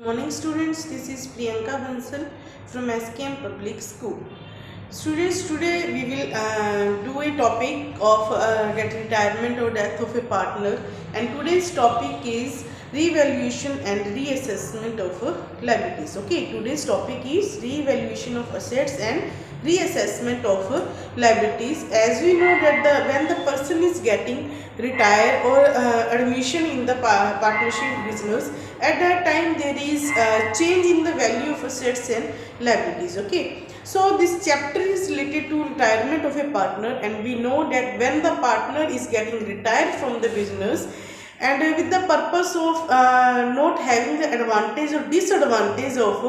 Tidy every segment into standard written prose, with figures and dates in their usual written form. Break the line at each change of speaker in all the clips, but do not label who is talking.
Morning students, this is Priyanka Bansal from SKM Public School. Students, today we will do a topic of get retirement or death of a partner, and today's topic is re-evaluation and reassessment of liabilities. Okay, today's topic is re-evaluation of assets and reassessment of liabilities. As we know that when the person is getting retire or admission in the partnership business, at that time there is change in the value of assets and liabilities. Okay, so this chapter is related to retirement of a partner, and we know that when the partner is getting retired from the business, and with the purpose of not having the advantage or disadvantage of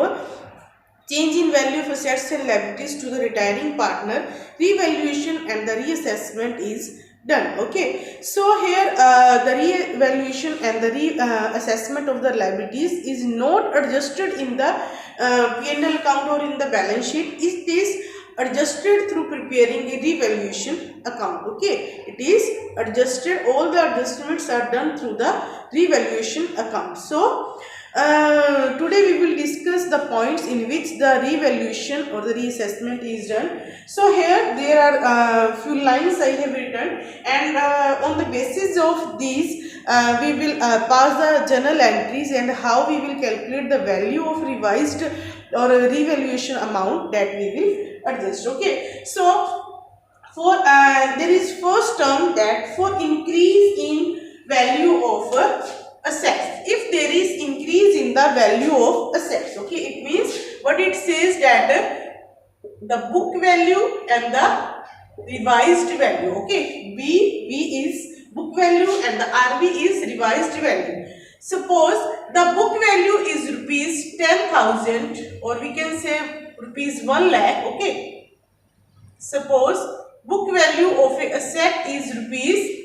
change in value of assets and liabilities to the retiring partner, revaluation and the reassessment is done. Okay, so here the re-evaluation and the reassessment of the liabilities is not adjusted in the P&L account or in the balance sheet. It is adjusted through preparing a revaluation account. Okay, it is adjusted, all the adjustments are done through the revaluation account. So today we will discuss the points in which the revaluation or the reassessment is done. So here there are few lines I have written, and on the basis of these we will pass the journal entries and how we will calculate the value of revised or revaluation amount that we will adjust. Okay, so for there is first term that for increase in value of assets. If there is increase in the value of assets, okay, it means what it says that the book value and the revised value. Okay, B is book value and the RV is revised value. Suppose the book value is rupees 10,000, or we can say rupees 1 lakh. Okay, suppose book value of a asset is rupees,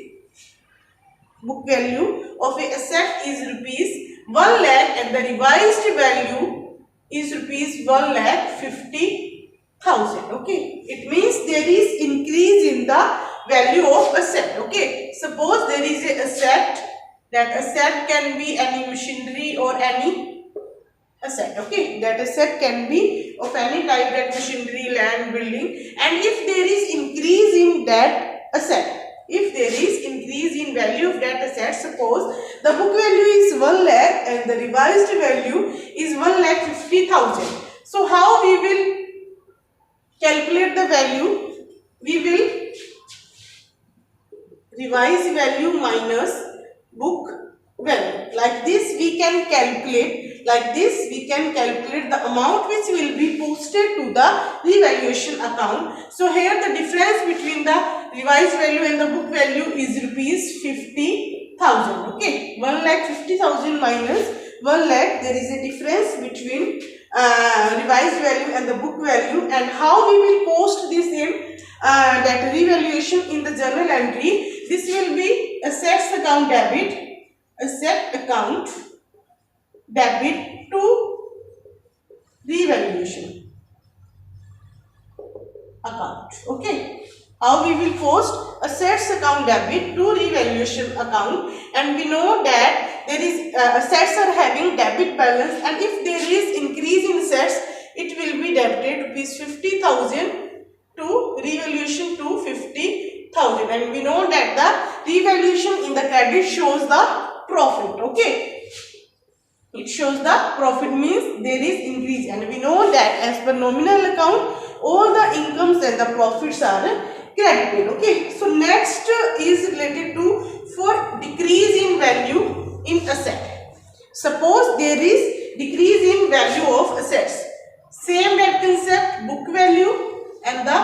book value of a asset is rupees 1 lakh and the revised value is rupees 1,50,000. Okay, it means there is increase in the value of asset. Okay, suppose there is a asset, that asset can be any machinery or any asset. Okay, that asset can be of any type, that machinery, land, building, and if there is increase in that asset, if there is increase in value of that asset, suppose the book value is 1 lakh and the revised value is 1,50,000. So how we will calculate the value? We will revise value minus book value. Like this we can calculate, the amount which will be posted to the revaluation account. So here the difference between the revised value and the book value is rupees 50,000. Okay, 1,50,000 minus 1 lakh, there is a difference between revised value and the book value. And how we will post this in that revaluation in the journal entry? This will be assets account debit, asset account debit to revaluation account. Okay, how we will post assets account debit to revaluation account, and we know that there is assets are having debit balance, and if there is increase in assets, it will be debited rupees 50,000 to revaluation to 50,000, and we know that the revaluation in the credit shows the profit. Okay, it shows the profit, means there is increase, and we know that as per nominal account all the incomes and the profits are credited. Okay, so next is related to for decrease in value in asset. Suppose there is decrease in value of assets, same that concept, book value and the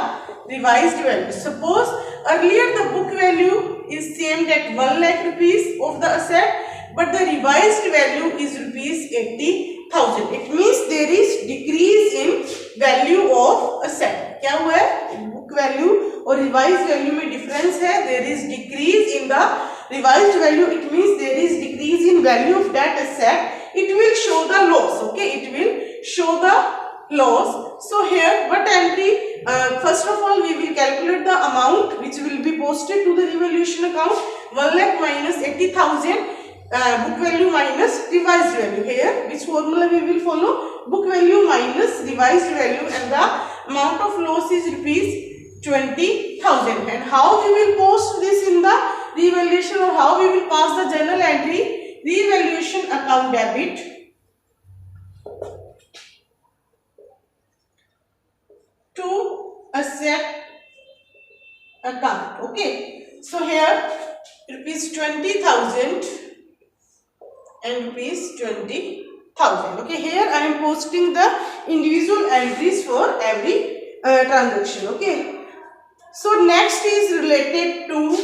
revised value. Suppose earlier the book value is same, that 1 lakh rupees of the asset, but the revised value is rupees 80,000. It means there is decrease in value of asset. क्या हुआ है? Book value और revised value में difference है. There is decrease in the revised value. It means there is decrease in value of that asset. It will show the loss. Okay, it will show the loss. So here what entry? First of all we will calculate the amount which will be posted to the revaluation account. 1 lakh minus 80,000. book value minus revised value. Here which formula we will follow? Book value minus revised value, and the amount of loss is rupees 20,000. And how we will post this in the revaluation, or how we will pass the journal entry? Revaluation account debit to asset account. Okay, so here rupees 20,000 and rupees 20,000. Okay, here I am posting the individual entries for every transaction. Okay, so next is related to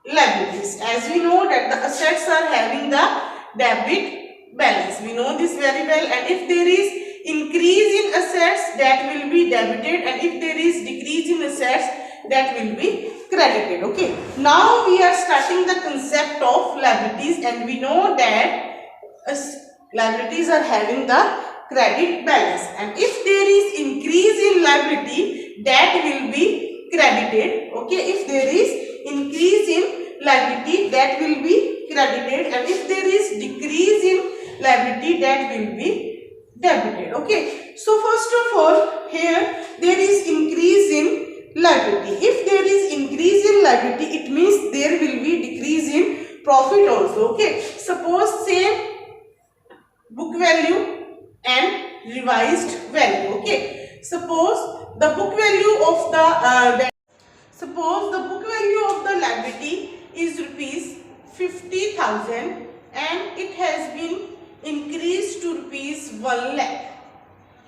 liabilities. As we know that the assets are having the debit balance, we know this very well, and if there is increase in assets, that will be debited, and if there is decrease in assets, that will be credited. Okay, now we are starting the concept of liabilities, and we know that liabilities are having the credit balance, and if there is increase in liability, that will be credited. Okay, if there is increase in liability, that will be credited, and if there is decrease in liability, that will be debited. Okay, so first of all, here there is increase in liability. If there is increase in liability, it means there will be decrease in profit also. Okay, suppose same book value and revised value. Okay, suppose the book value of the liability is rupees 50,000 and it has been increased to rupees 1 lakh.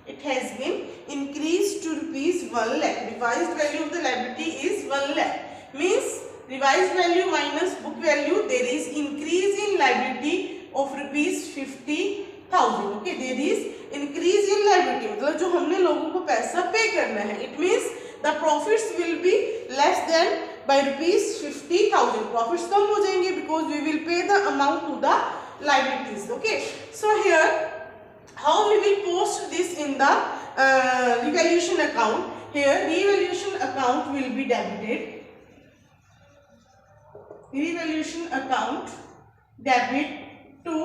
It has been increased to rupees 1 lakh. Revised value of the liability is 1 lakh. Means revised value minus book value, there is increase in liability of rupees 50,000. Okay, there is increase in liability. मतलब जो हमने लोगों को पैसा पे करना है. It means the profits will be less than by rupees 50,000. Profits कम हो जाएंगे because we will pay the amount to the liabilities. Okay, so here how we will post this in the revaluation account? Here revaluation account will be debited. Revaluation account debit to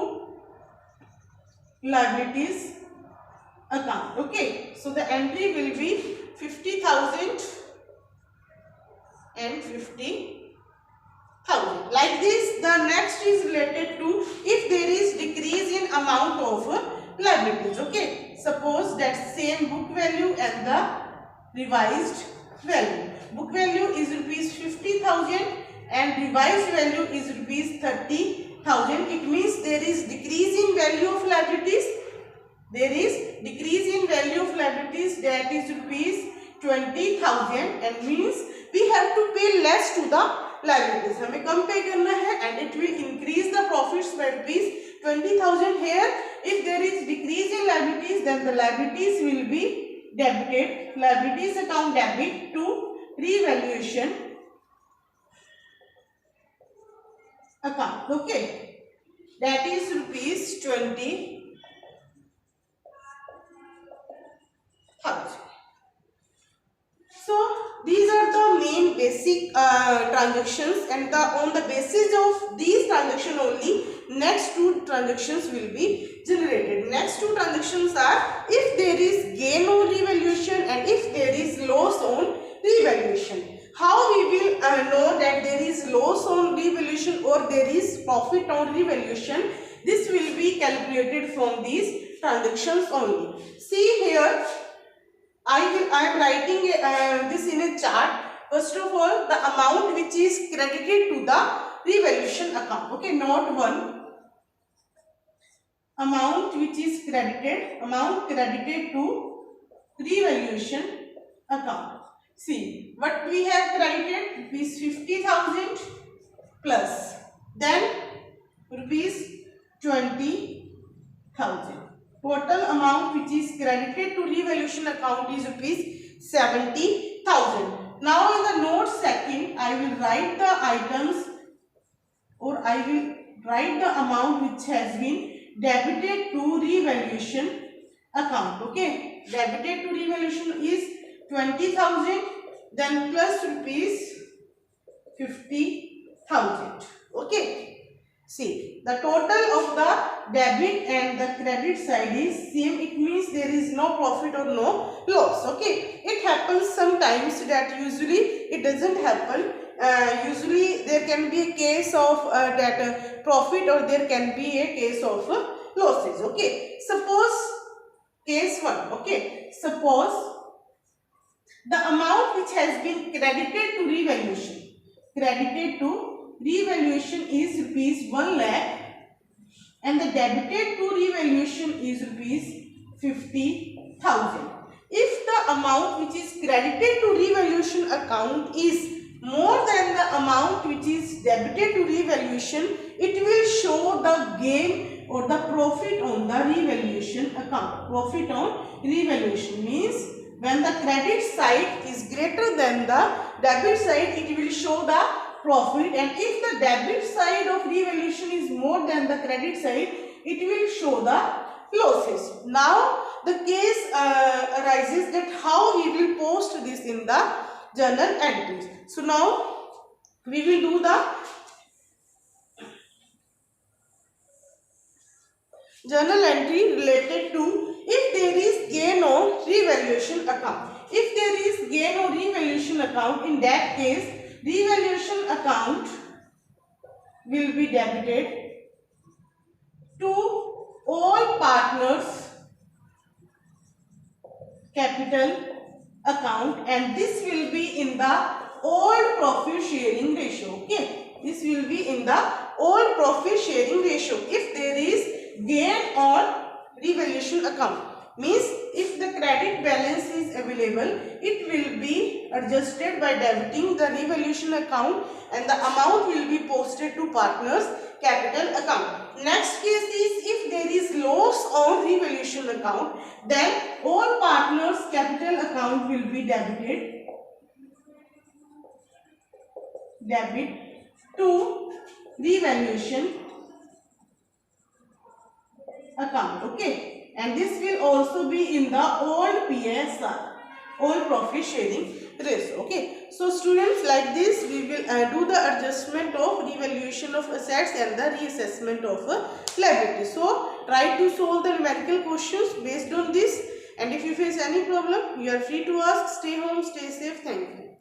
liabilities account. Okay, so the entry will be 50,000 and 50,000. Like this, the next is related to if there is decrease in amount of liabilities. Okay, suppose that same book value and the revised value. Book value is rupees 50,000 and revised value is rupees 30,000. It means there is decrease in value of liabilities. There is decrease in value of liabilities, that is rupees 20,000, and means we have to pay less to the liabilities. हमें कम पे करना है and it will increase the profits by rupees 20,000. Here if there is decrease in liabilities, then the liabilities will be debited. Liabilities account debit to revaluation account. Okay, that is rupees 20,000. So these are the main basic transactions, and on the basis of these transactions only next two transactions will be generated. Next two transactions are if there is gain on revaluation and if there is loss on revaluation. How we will know that there is loss on revaluation or there is profit on revaluation? This will be calculated from these transactions only. See here, I am writing this in a chart. First of all, the amount which is credited to the revaluation account. Okay, not one. Amount which is credited, amount credited to revaluation account. See, what we have credited? Rupees 50,000 plus, then rupees 20,000. Total amount which is credited to revaluation account is rupees 70,000. Now in the note second, I will write the items, or I will write the amount which has been debited to revaluation account. Okay, debited to revaluation is 20,000, then plus rupees 50,000. Okay, see. the total of the debit and the credit side is same, it means there is no profit or no loss. Okay, it happens sometimes, that usually it doesn't happen. Usually there can be a case of profit, or there can be a case of losses. Okay, suppose case 1. Okay, suppose the amount which has been credited to revaluation is rupees 1 lakh, and the debited to revaluation is rupees 50,000. If the amount which is credited to revaluation account is more than the amount which is debited to revaluation, it will show the gain or the profit on the revaluation account. Profit on revaluation means when the credit side is greater than the debit side, it will show the profit, and if the debit side of revaluation is more than the credit side, it will show the losses. Now the case arises that how we will post this in the journal entries. So now we will do the journal entry related to if there is gain on revaluation account. If there is gain on revaluation account, in that case revaluation account will be debited to all partners capital account, and this will be in the old profit sharing ratio. Okay, this will be in the old profit sharing ratio if there is gain on revaluation account. Means if the credit balance is available, it will be adjusted by debiting the revaluation account, and the amount will be posted to partners capital account. Next case is if there is loss on revaluation account, then all partners capital account will be debit to revaluation account. Okay, and this will also be in the old PSR, old profit sharing ratio. Okay, so students, like this we will do the adjustment of revaluation of assets and the reassessment of liability. So try to solve the numerical questions based on this, and if you face any problem, you are free to ask. Stay home, stay safe. Thank you.